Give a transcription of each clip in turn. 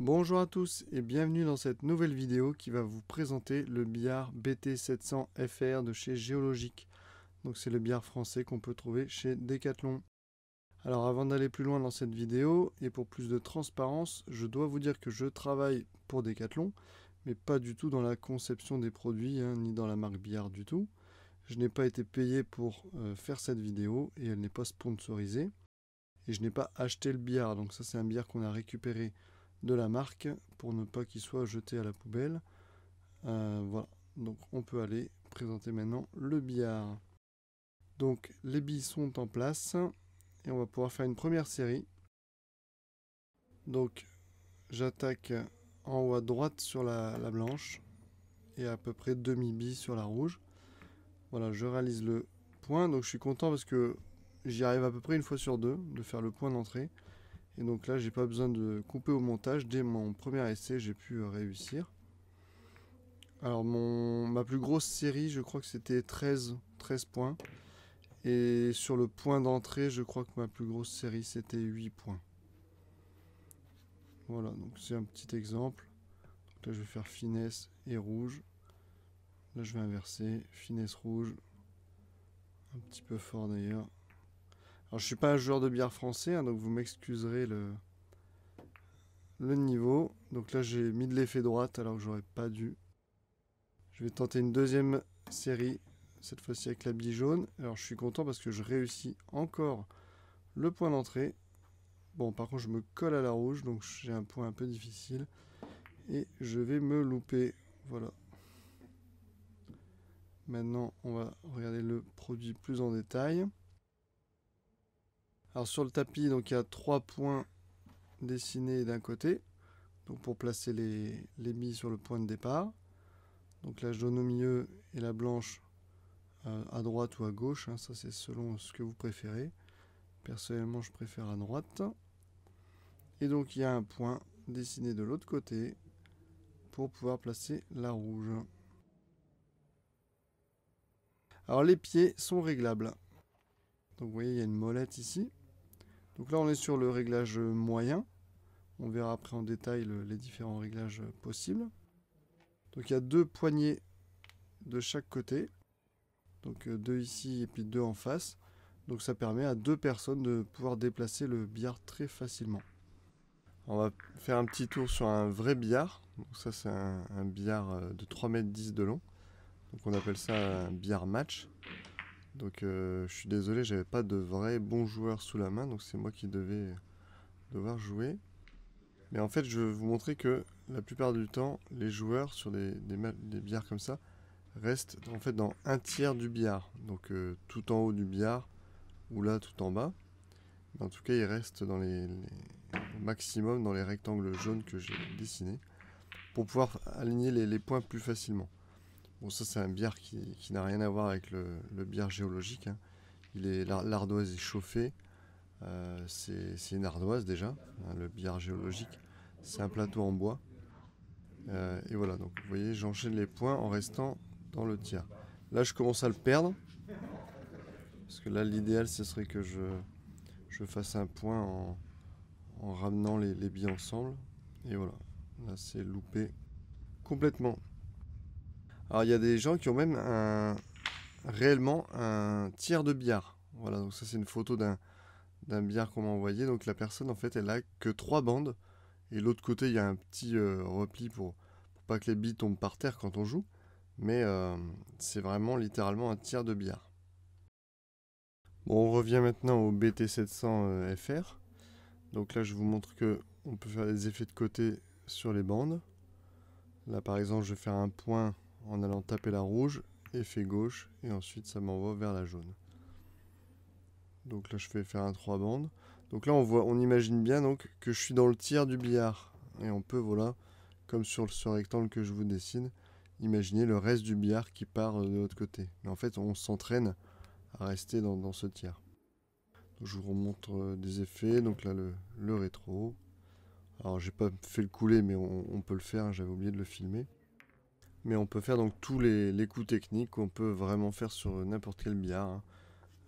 Bonjour à tous et bienvenue dans cette nouvelle vidéo qui va vous présenter le billard BT700 FR de chez Géologique. Donc c'est le billard français qu'on peut trouver chez Decathlon. Alors avant d'aller plus loin dans cette vidéo et pour plus de transparence, je dois vous dire que je travaille pour Decathlon, mais pas du tout dans la conception des produits, ni dans la marque billard du tout. Je n'ai pas été payé pour faire cette vidéo et elle n'est pas sponsorisée. Et je n'ai pas acheté le billard, donc ça c'est un billard qu'on a récupéré de la marque pour ne pas qu'il soit jeté à la poubelle. Voilà, donc on peut aller présenter maintenant le billard. Donc les billes sont en place et on va pouvoir faire une première série. Donc j'attaque en haut à droite sur la blanche et à peu près demi-bille sur la rouge. Voilà, je réalise le point, donc je suis content parce que j'y arrive à peu près une fois sur deux de faire le point d'entrée. Et donc là, j'ai pas besoin de couper au montage. Dès mon premier essai, j'ai pu réussir. Alors ma plus grosse série, je crois que c'était 13 points. Et sur le point d'entrée, je crois que ma plus grosse série, c'était 8 points. Voilà, donc c'est un petit exemple. Donc là, je vais faire finesse et rouge. Là, je vais inverser. Finesse rouge. Un petit peu fort d'ailleurs. Alors, je suis pas un joueur de billard français, donc vous m'excuserez le niveau. Donc là, j'ai mis de l'effet droite alors que j'aurais pas dû. Je vais tenter une deuxième série, cette fois-ci avec la bille jaune. Alors je suis content parce que je réussis encore le point d'entrée. Bon, par contre je me colle à la rouge, donc j'ai un point un peu difficile. Et je vais me louper. Voilà. Maintenant, on va regarder le produit plus en détail. Alors sur le tapis, donc il y a 3 points dessinés d'un côté. Donc pour placer les billes sur le point de départ. Donc la jaune au milieu et la blanche à droite ou à gauche, ça c'est selon ce que vous préférez. Personnellement, je préfère à droite. Et donc, il y a un point dessiné de l'autre côté pour pouvoir placer la rouge. Alors, les pieds sont réglables. Donc, vous voyez, il y a une molette ici. Donc là, on est sur le réglage moyen. On verra après en détail les différents réglages possibles. Donc, il y a 2 poignées de chaque côté. Donc, 2 ici et puis 2 en face. Donc, ça permet à 2 personnes de pouvoir déplacer le billard très facilement. On va faire un petit tour sur un vrai billard. Donc ça c'est un billard de 3,10 m de long. Donc on appelle ça un billard match. Donc je suis désolé, j'avais pas de vrais bons joueurs sous la main, donc c'est moi qui devais devoir jouer. Mais en fait je vais vous montrer que la plupart du temps, les joueurs sur des billards comme ça restent en fait dans un tiers du billard. Donc tout en haut du billard ou là tout en bas. Mais en tout cas ils restent dans au maximum dans les rectangles jaunes que j'ai dessinés pour pouvoir aligner les points plus facilement. Bon, ça c'est un billard qui n'a rien à voir avec le billard géologique. L'ardoise est chauffée. C'est une ardoise déjà. Le billard géologique, c'est un plateau en bois. Et voilà, donc vous voyez, j'enchaîne les points en restant dans le tiers. Là, je commence à le perdre. Parce que là, l'idéal, ce serait que je fasse un point en ramenant les billes ensemble. Et voilà, là c'est loupé complètement. Alors il y a des gens qui ont même réellement un tiers de billard. Voilà, donc ça c'est une photo d'un billard qu'on m'a envoyé. Donc la personne en fait elle a que 3 bandes. Et l'autre côté il y a un petit repli pour pas que les billes tombent par terre quand on joue. Mais c'est vraiment littéralement un tiers de billard. Bon, on revient maintenant au BT700 FR. Donc là je vous montre que on peut faire des effets de côté sur les bandes. Là par exemple je vais faire un point en allant taper la rouge, effet gauche, et ensuite ça m'envoie vers la jaune. Donc là je vais faire un 3 bandes. Donc là on imagine bien donc que je suis dans le tiers du billard. Et on peut, voilà, comme sur ce rectangle que je vous dessine, imaginer le reste du billard qui part de l'autre côté. Mais en fait on s'entraîne à rester dans ce tiers. Donc je vous remontre des effets. Donc là le rétro. Alors j'ai pas fait le couler mais on peut le faire, j'avais oublié de le filmer. Mais on peut faire donc tous les coups techniques qu'on peut vraiment faire sur n'importe quel billard.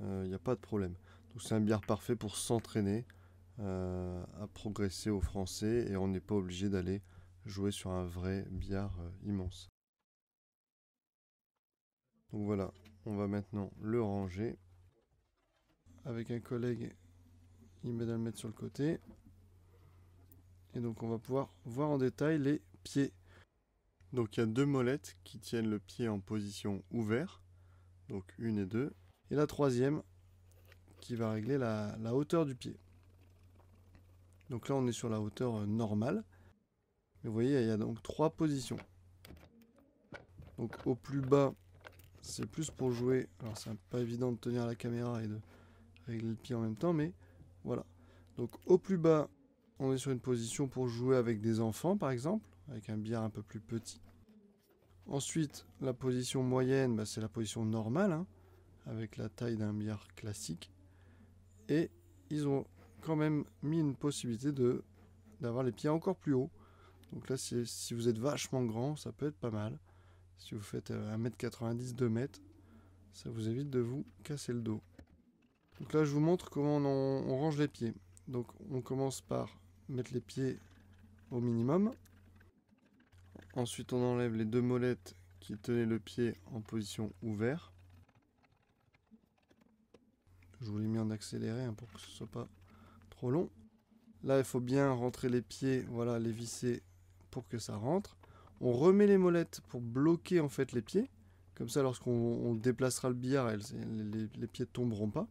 Il n'y a pas de problème. Donc c'est un billard parfait pour s'entraîner à progresser au français et on n'est pas obligé d'aller jouer sur un vrai billard immense. Donc voilà, on va maintenant le ranger. Avec un collègue, il m'aide à le mettre sur le côté. Et donc on va pouvoir voir en détail les pieds. Donc il y a 2 molettes qui tiennent le pied en position ouvert. Donc 1 et 2. Et la troisième qui va régler la hauteur du pied. Donc là on est sur la hauteur normale. Mais vous voyez, il y a donc 3 positions. Donc au plus bas, c'est plus pour jouer. Alors c'est pas évident de tenir la caméra et de régler le pied en même temps, mais voilà. Donc au plus bas, on est sur une position pour jouer avec des enfants par exemple, avec un billard un peu plus petit. Ensuite, la position moyenne, c'est la position normale, hein, avec la taille d'un billard classique. Et ils ont quand même mis une possibilité d'avoir les pieds encore plus hauts. Donc là, si vous êtes vachement grand, ça peut être pas mal. Si vous faites 1m90, 2m, ça vous évite de vous casser le dos. Donc là, je vous montre comment on range les pieds. Donc on commence par mettre les pieds au minimum. Ensuite, on enlève les 2 molettes qui tenaient le pied en position ouverte. Je vous l'ai mis en accéléré pour que ce soit pas trop long. Là, il faut bien rentrer les pieds, voilà, les visser pour que ça rentre. On remet les molettes pour bloquer en fait les pieds. Comme ça, lorsqu'on déplacera le billard, les pieds ne tomberont pas.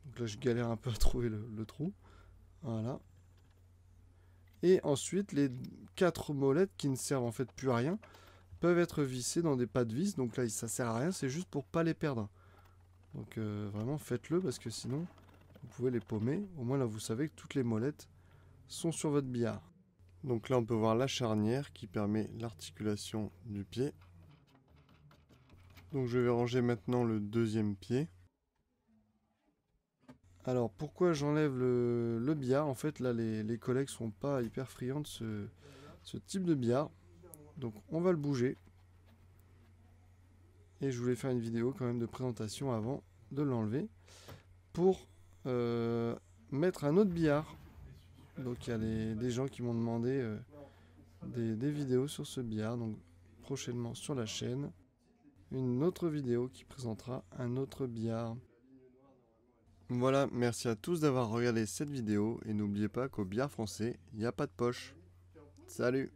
Donc là, je galère un peu à trouver le trou. Voilà. Et ensuite, les 4 molettes qui ne servent en fait plus à rien peuvent être vissées dans des pas de vis. Donc là, ça sert à rien, c'est juste pour pas les perdre. Donc vraiment, faites-le parce que sinon, vous pouvez les paumer. Au moins là, vous savez que toutes les molettes sont sur votre billard. Donc là, on peut voir la charnière qui permet l'articulation du pied. Donc je vais ranger maintenant le deuxième pied. Alors pourquoi j'enlève le billard? En fait là les collègues sont pas hyper friands de ce type de billard. Donc on va le bouger. Et je voulais faire une vidéo quand même de présentation avant de l'enlever. Pour mettre un autre billard. Donc il y a des gens qui m'ont demandé des vidéos sur ce billard. Donc prochainement sur la chaîne. Une autre vidéo qui présentera un autre billard. Voilà, merci à tous d'avoir regardé cette vidéo et n'oubliez pas qu'au billard français, il n'y a pas de poche. Salut!